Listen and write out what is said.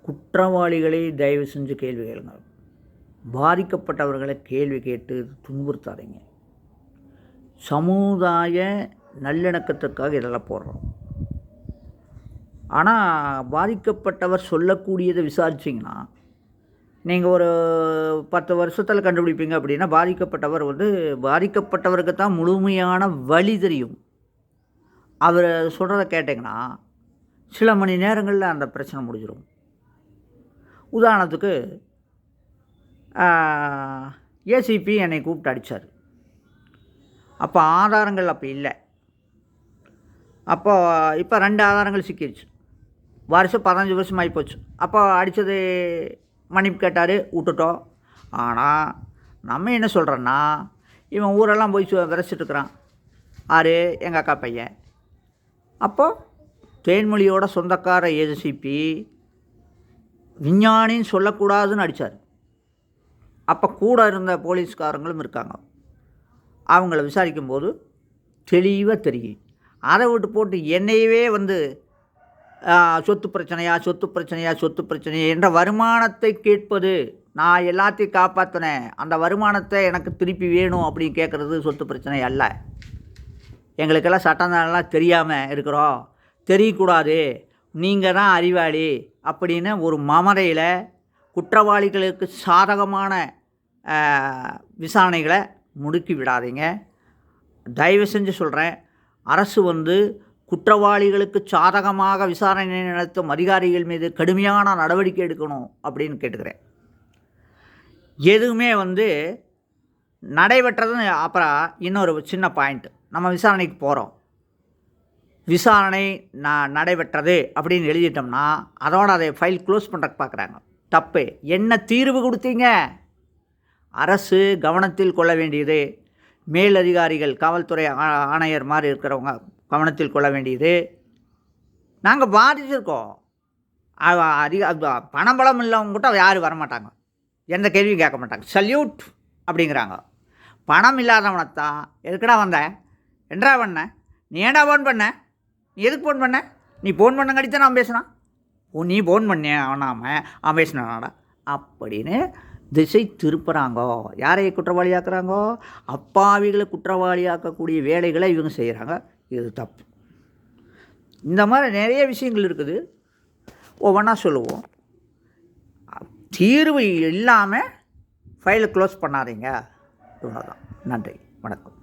குற்றவாளிகளை தயவு செஞ்சு கேள்வி கேளுங்க. பாதிக்கப்பட்டவர்களை கேள்வி கேட்டு துன்புறுத்தாதீங்க. சமுதாய நல்லிணக்கத்திற்காக இதெல்லாம் போடுறோம். ஆனால் பாதிக்கப்பட்டவர் சொல்லக்கூடியதை விசாரிச்சிங்கன்னா நீங்கள் ஒரு 10 வருஷத்தில் கண்டுபிடிப்பீங்க. அப்படின்னா பாதிக்கப்பட்டவருக்கு தான் முழுமையான வழி தெரியும். அவர் சொல்கிறத கேட்டிங்கன்னா சில மணி நேரங்களில் அந்த பிரச்சனை முடிஞ்சிடும். உதாரணத்துக்கு ஏசிபி என்னை கூப்பிட்டு அடித்தார். அப்போ ஆதாரங்கள் அப்போ இல்லை. அப்போ இப்போ 2 ஆதாரங்கள் சிக்கிடுச்சு. வருஷம் 15 வருஷம் ஆகிப்போச்சு. அப்போ அடித்தது மன்னிப்பு கேட்டார், விட்டுட்டோம். ஆனால் நம்ம என்ன சொல்கிறோன்னா, இவன் ஊரெல்லாம் போய் விரைச்சிட்ருக்குறான். ஆறு எங்கள் அக்கா பையன். அப்போது தேன்மொழியோட சொந்தக்கார ஏசிபி விஞ்ஞானின்னு சொல்லக்கூடாதுன்னு அடித்தார். அப்போ கூட இருந்த போலீஸ்காரங்களும் இருக்காங்க. அவங்கள விசாரிக்கும்போது தெளிவாக தெரியும். அதை விட்டு போட்டு என்னையவே சொத்து பிரச்சனையா என்ற வருமானத்தை கேட்பது. நான் எல்லாத்தையும் காப்பாற்றினேன், அந்த வருமானத்தை எனக்கு திருப்பி வேணும் அப்படின்னு கேட்குறது சொத்து பிரச்சனை அல்ல. எங்களுக்கெல்லாம் சட்டம்லாம் தெரியாமல் இருக்கிறோம், தெரியக்கூடாது, நீங்கள் தான் அறிவாளி அப்படின்னு ஒரு மமதையில் குற்றவாளிகளுக்கு சாதகமான விசாரணைகளை முடுக்கி விடாதீங்க. தயவு செஞ்சு சொல்கிறேன், அரசு குற்றவாளிகளுக்கு சாதகமாக விசாரணை நடத்தும் அதிகாரிகள் மீது கடுமையான நடவடிக்கை எடுக்கணும் அப்படின்னு கேட்டுக்கிறேன். எதுவுமே நடைபெற்றது. அப்புறம் இன்னொரு சின்ன பாயிண்ட், நம்ம விசாரணைக்கு போகிறோம், விசாரணை நடைபெற்றது அப்படின்னு எழுதிட்டோம்னா அதோட அதை ஃபைல் க்ளோஸ் பண்ணுறக்கு பார்க்குறாங்க. தப்பு. என்ன தீர்வு கொடுத்தீங்க? அரசு கவனத்தில் கொள்ள வேண்டியது, மேலதிகாரிகள் காவல்துறை ஆணையர் மாதிரி இருக்கிறவங்க கவனத்தில் கொள்ள வேண்டியது, நாங்கள் பாதிச்சிருக்கோம். பணபலம் இல்லவங்க கூட யாரும் வரமாட்டாங்க, எந்த கேள்வியும் கேட்க மாட்டாங்க, சல்யூட் அப்படிங்கிறாங்க. பணம் இல்லாதவனைத்தான் எதுக்குடா வந்தேன், என்றா பண்ண, நீ ஏன்டா ஃபோன் பண்ண, நீ எதுக்கு ஃபோன் பண்ண, நீ ஃபோன் பண்ண கடித்தான் நான் பேசுனான், நீ ஃபோன் பண்ண அவன் பேசினாடா அப்படின்னு திசை திருப்புறாங்கோ. யாரை குற்றவாளியாக்குறாங்கோ? அப்பாவிகளை குற்றவாளியாக்கக்கூடிய வேலைகளை இவங்க செய்கிறாங்க. இது தப்பு. இந்த மாதிரி நிறைய விஷயங்கள் இருக்குது, ஒவ்வொன்றா சொல்லுவோம். தீர்வு இல்லாமல் ஃபைலை க்ளோஸ் பண்ணாதீங்க. இவ்வளோதான். நன்றி, வணக்கம்.